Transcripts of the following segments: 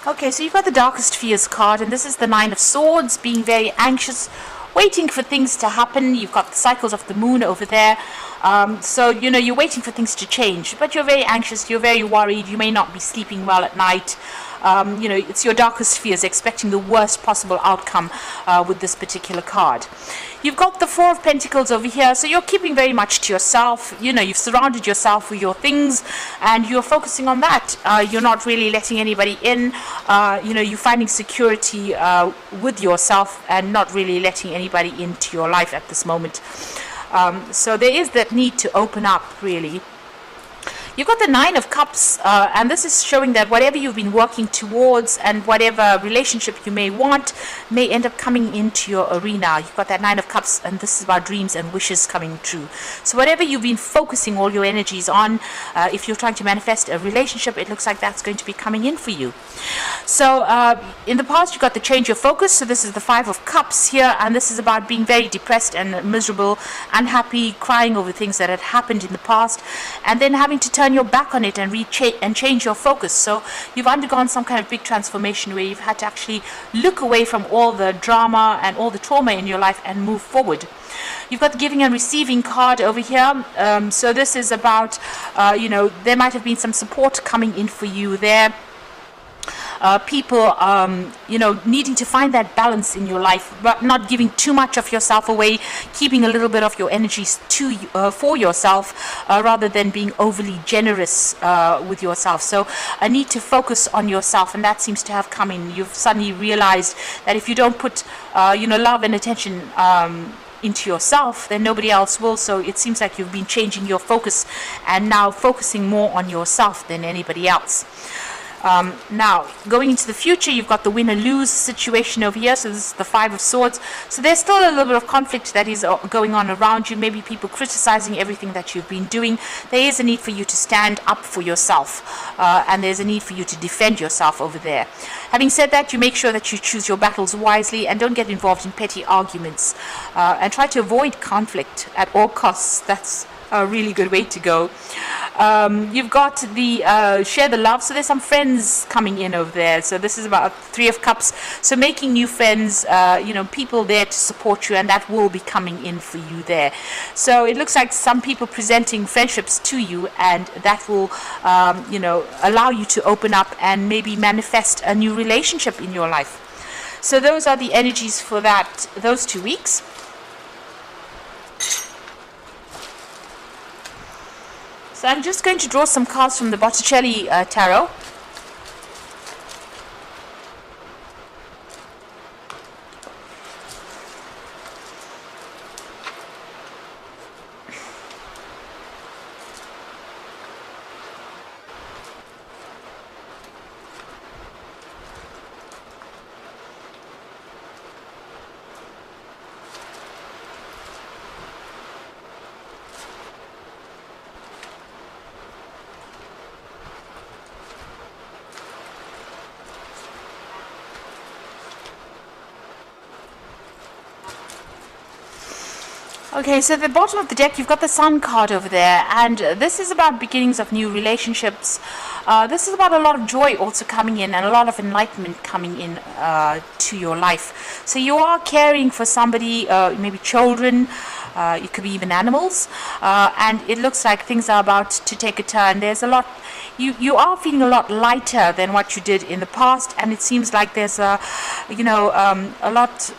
Okay, so you've got the Darkest Fears card, and this is the Nine of Swords, being very anxious, waiting for things to happen. You've got the cycles of the moon over there. So, you're waiting for things to change, but you're very anxious, you're very worried, you may not be sleeping well at night. It's your darkest fears, expecting the worst possible outcome with this particular card. You've got the Four of Pentacles over here, so you're keeping very much to yourself. You've surrounded yourself with your things, and you're focusing on that. You're not really letting anybody in. You're finding security with yourself and not really letting anybody into your life at this moment. So there is that need to open up, really. You've got the Nine of Cups, and this is showing that whatever you've been working towards and whatever relationship you may want may end up coming into your arena. You've got that Nine of Cups, and this is about dreams and wishes coming true. So whatever you've been focusing all your energies on, if you're trying to manifest a relationship, it looks like that's going to be coming in for you. So in the past, you've got the change of focus. So this is the Five of Cups here, and this is about being very depressed and miserable, unhappy, crying over things that had happened in the past, and then having to turn your back on it and change your focus. So you've undergone some kind of big transformation where you've had to actually look away from all the drama and all the trauma in your life and move forward. You've got the Giving and Receiving card over here. So this is about, there might have been some support coming in for you there. People, needing to find that balance in your life, but not giving too much of yourself away, keeping a little bit of your energies for yourself, rather than being overly generous with yourself. So a need to focus on yourself, and that seems to have come in. You've suddenly realized that if you don't put, love and attention into yourself, then nobody else will. So it seems like you've been changing your focus and now focusing more on yourself than anybody else. Now, going into the future, you've got the win or lose situation over here. So this is the Five of Swords. So there's still a little bit of conflict that is going on around you. Maybe people criticizing everything that you've been doing. There is a need for you to stand up for yourself, and there's a need for you to defend yourself over there. Having said that, you make sure that you choose your battles wisely and don't get involved in petty arguments, and try to avoid conflict at all costs. That's a really good way to go. You've got the share the love. So there's some friends coming in over there. So this is about Three of Cups. So making new friends, people there to support you, and that will be coming in for you there. So it looks like some people presenting friendships to you, and that will, allow you to open up and maybe manifest a new relationship in your life. So those are the energies for those 2 weeks. So I'm just going to draw some cards from the Botticelli Tarot. Okay, so at the bottom of the deck, you've got the Sun card over there, and this is about beginnings of new relationships. This is about a lot of joy also coming in and a lot of enlightenment coming in to your life. So you are caring for somebody, maybe children, it could be even animals, and it looks like things are about to take a turn. There's a lot, you are feeling a lot lighter than what you did in the past, and it seems like there's a lot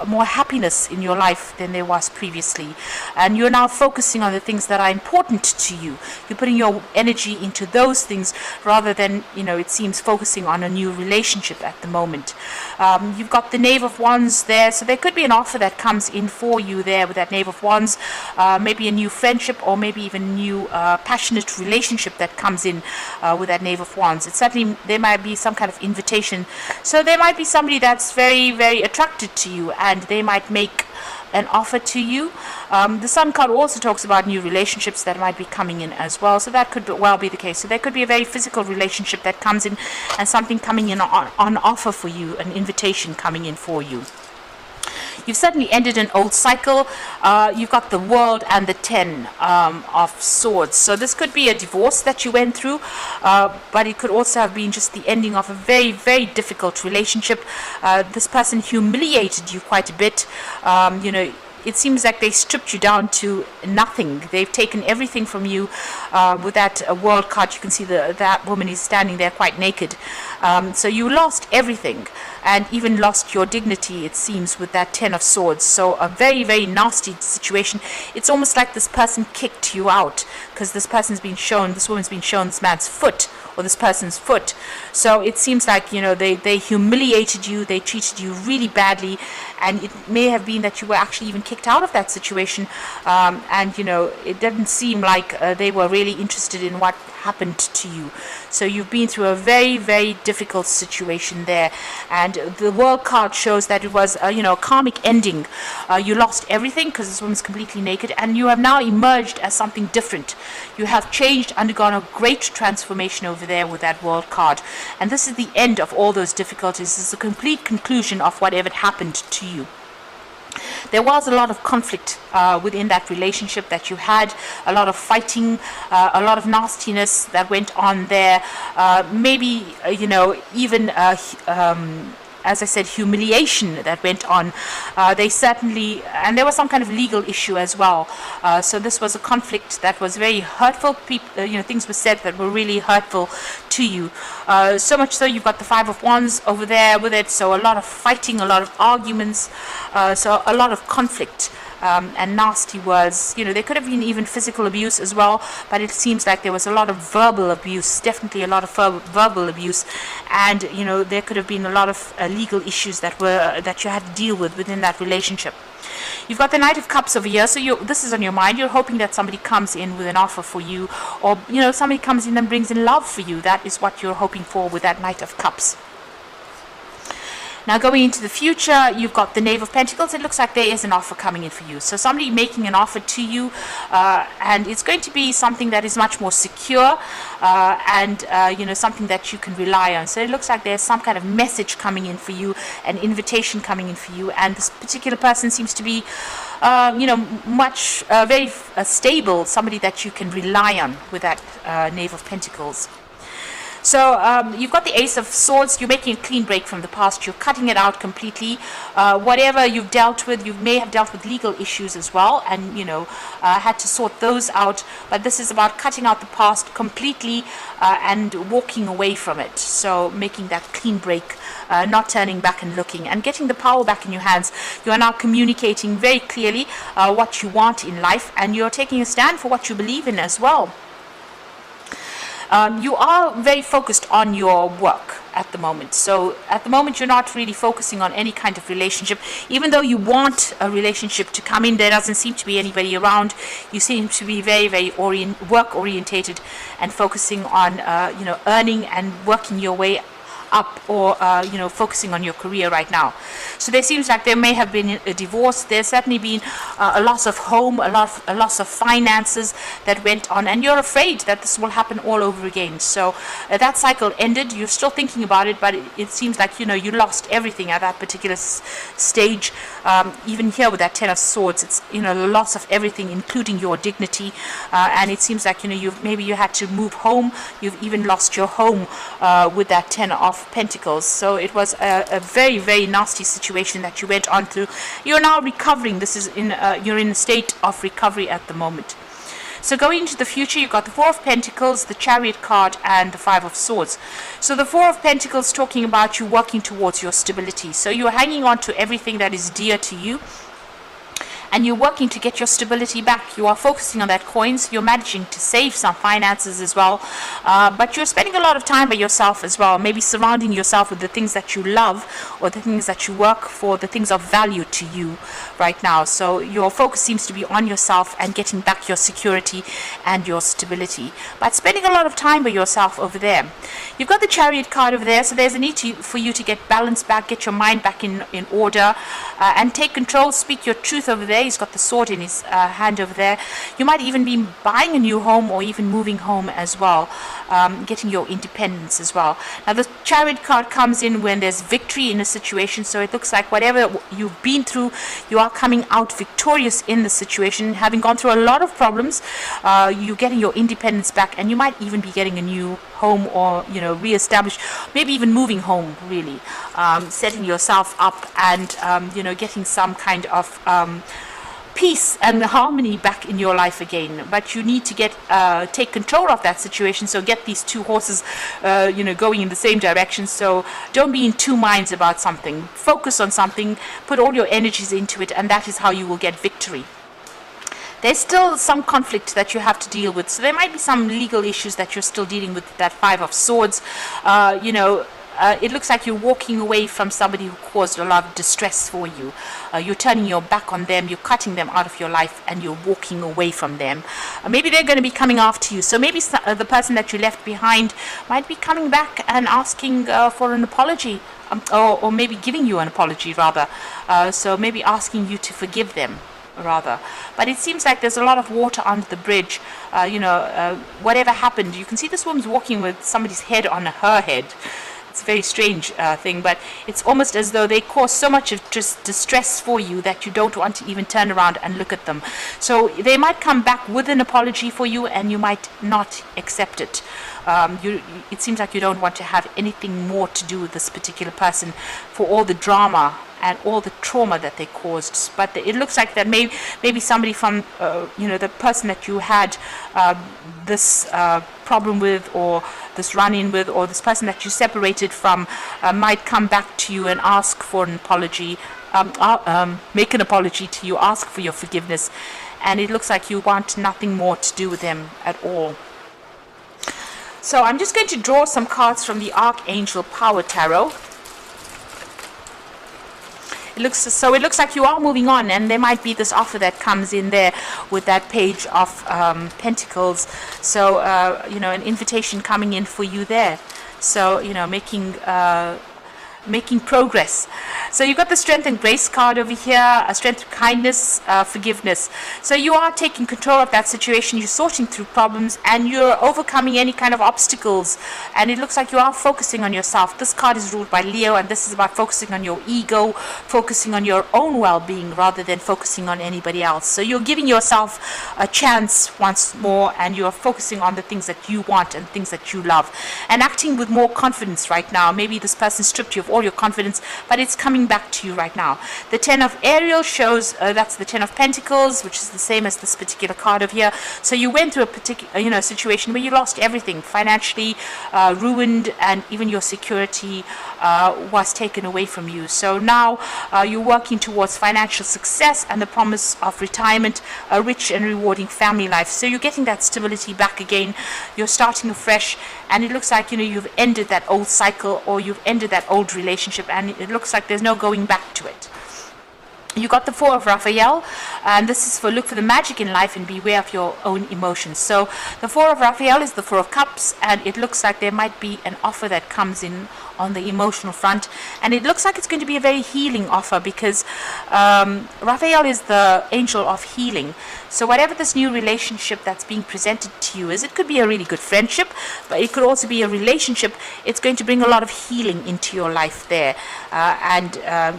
more happiness in your life than there was previously, and you're now focusing on the things that are important to you. You're putting your energy into those things rather than, it seems, focusing on a new relationship at the moment. You've got the Knave of Wands there, so there could be an offer that comes in for you there with that Knave of Wands, maybe a new friendship or maybe even a new passionate relationship that comes in with that Knave of Wands. It's certainly, there might be some kind of invitation, so there might be somebody that's very, very attracted to you, and they might make an offer to you. The Sun card also talks about new relationships that might be coming in as well, so that could well be the case. So there could be a very physical relationship that comes in and something coming in on offer for you, an invitation coming in for you. You've certainly ended an old cycle. You've got the World and the 10 of Swords. So this could be a divorce that you went through, but it could also have been just the ending of a very, very difficult relationship. This person humiliated you quite a bit. It seems like they stripped you down to nothing. They've taken everything from you. With that World card, you can see that woman is standing there quite naked. So you lost everything, and even lost your dignity, it seems, with that 10 of Swords. So a very, very nasty situation. It's almost like this person kicked you out, because this woman's been shown this man's foot, or this person's foot. So it seems like, they humiliated you, they treated you really badly, and it may have been that you were actually even kicked out of that situation, and it didn't seem like they were really interested in what happened to you. So you've been through a very, very difficult situation there, and the World card shows that it was a karmic ending. You lost everything because this woman's completely naked, and you have now emerged as something different. You have changed, undergone a great transformation over there with that World card, and this is the end of all those difficulties. This is a complete conclusion of whatever happened to you. There was a lot of conflict within that relationship that you had, a lot of fighting, a lot of nastiness that went on there, maybe even as I said, humiliation that went on. They certainly, and there was some kind of legal issue as well. So this was a conflict that was very hurtful. Things were said that were really hurtful to you. So much so you've got the 5 of Wands over there with it. So a lot of fighting, a lot of arguments, so a lot of conflict. And nasty words. There could have been even physical abuse as well, but it seems like there was a lot of verbal abuse, definitely a lot of verbal abuse, and there could have been a lot of legal issues that you had to deal with within that relationship. You've got the Knight of Cups over here, so this is on your mind. You're hoping that somebody comes in with an offer for you, or somebody comes in and brings in love for you. That is what you're hoping for with that Knight of Cups. Now going into the future, you've got the Knave of Pentacles. It looks like there is an offer coming in for you. So somebody making an offer to you, and it's going to be something that is much more secure, and something that you can rely on. So it looks like there's some kind of message coming in for you, an invitation coming in for you, and this particular person seems to be much very stable, somebody that you can rely on with that Knave of Pentacles. So you've got the Ace of Swords. You're making a clean break from the past. You're cutting it out completely. Whatever you've dealt with, you may have dealt with legal issues as well, and had to sort those out. But this is about cutting out the past completely and walking away from it. So making that clean break, not turning back and looking, and getting the power back in your hands. You are now communicating very clearly what you want in life, and you're taking a stand for what you believe in as well. You are very focused on your work at the moment. So at the moment, you're not really focusing on any kind of relationship. Even though you want a relationship to come in, there doesn't seem to be anybody around. You seem to be very, very work orientated and focusing on, earning and working your way up, or focusing on your career right now. So there seems like there may have been a divorce. There's certainly been a loss of home, a loss of finances that went on, and you're afraid that this will happen all over again. So that cycle ended. You're still thinking about it, but it seems like you lost everything at that particular stage. Even here with that 10 of Swords, it's the loss of everything, including your dignity, and it seems like maybe you had to move home. You've even lost your home with that 10 of Pentacles. So it was a very, very nasty situation that you went on through. You're now recovering. This is you're in a state of recovery at the moment. So going into the future, you've got the 4 of Pentacles, the Chariot card, and the 5 of Swords. So the 4 of Pentacles talking about you working towards your stability. So you're hanging on to everything that is dear to you, and you're working to get your stability back. You are focusing on that coins. You're managing to save some finances as well, but you're spending a lot of time by yourself as well, maybe surrounding yourself with the things that you love, or the things that you work for, the things of value to you right now. So your focus seems to be on yourself and getting back your security and your stability, but spending a lot of time by yourself over there. You've got the Chariot card over there, so there's a need for you to get balance back, get your mind back in order, and take control, speak your truth over there. there. He's got the sword in his hand over there. You might even be buying a new home or even moving home as well, getting your independence as well. Now the Chariot card comes in when there's victory in a situation, so it looks like whatever you've been through, you are coming out victorious in the situation. Having gone through a lot of problems, you're getting your independence back, and you might even be getting a new home, or re-establish, maybe even moving home, really, setting yourself up, and getting some kind of peace and harmony back in your life again. But you need to take control of that situation, so get these two horses going in the same direction. So don't be in two minds about something. Focus on something, put all your energies into it, and that is how you will get victory. There's still some conflict that you have to deal with, so there might be some legal issues that you're still dealing with. That Five of Swords, it looks like you're walking away from somebody who caused a lot of distress for you. You're turning your back on them, you're cutting them out of your life, and you're walking away from them. Maybe they're going to be coming after you, so maybe the person that you left behind might be coming back and asking for an apology, or maybe giving you an apology, rather. So maybe asking you to forgive them, rather. But it seems like there's a lot of water under the bridge. Whatever happened, you can see this woman's walking with somebody's head on her head. It's a very strange thing, but it's almost as though they cause so much of just distress for you that you don't want to even turn around and look at them. So they might come back with an apology for you, and you might not accept it. It seems like you don't want to have anything more to do with this particular person for all the drama and all the trauma that they caused. But it looks like that maybe somebody from the person that you had this problem with, or this run-in with, or this person that you separated from, might come back to you and ask for an apology, make an apology to you, ask for your forgiveness, and it looks like you want nothing more to do with them at all. So I'm just going to draw some cards from the Archangel Power Tarot. It looks like you are moving on, and there might be this offer that comes in there with that Page of Pentacles. So an invitation coming in for you there. So making progress. So you've got the Strength and Grace card over here, a Strength, Kindness, Forgiveness. So you are taking control of that situation, you're sorting through problems, and you're overcoming any kind of obstacles, and it looks like you are focusing on yourself. This card is ruled by Leo, and this is about focusing on your ego, focusing on your own well-being rather than focusing on anybody else. So you're giving yourself a chance once more, and you're focusing on the things that you want and things that you love, and acting with more confidence right now. Maybe this person stripped you of all your confidence, but it's coming back to you right now. The Ten of Ariel shows that's the Ten of Pentacles, which is the same as this particular card over here. So you went through a particular situation where you lost everything, financially ruined, and even your security was taken away from you. So now you're working towards financial success and the promise of retirement, a rich and rewarding family life. So you're getting that stability back again. You're starting afresh, and it looks like you've ended that old cycle, or you've ended that old relationship, and it looks like there's no going back to it. You got the Four of Raphael, and this is for look for the magic in life and beware of your own emotions. So the Four of Raphael is the Four of Cups, and it looks like there might be an offer that comes in on the emotional front, and it looks like it's going to be a very healing offer, because Raphael is the angel of healing. So whatever this new relationship that's being presented to you is, it could be a really good friendship, but it could also be a relationship. It's going to bring a lot of healing into your life there,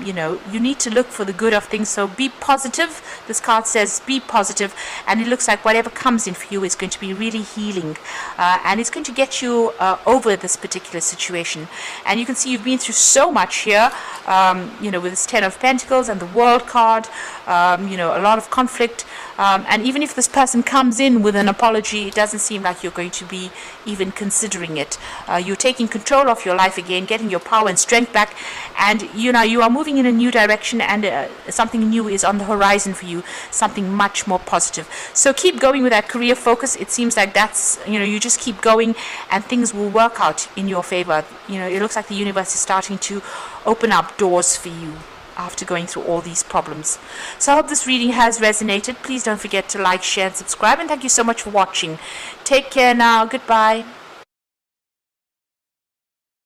you need to look for the good of things. So be positive. This card says be positive, and it looks like whatever comes in for you is going to be really healing, and it's going to get you over this particular situation. And you can see you've been through so much here, with this Ten of Pentacles and the World card, a lot of conflict. And even if this person comes in with an apology, it doesn't seem like you're going to be even considering it. You're taking control of your life again, getting your power and strength back, and you are moving in a new direction, and something new is on the horizon for you, something much more positive. So keep going with that career focus. It seems like that's, you just keep going, and things will work out in your favor. It looks like the universe is starting to open up doors for you after going through all these problems. So I hope this reading has resonated. Please don't forget to like, share, and subscribe, and thank you so much for watching. Take care now. Goodbye.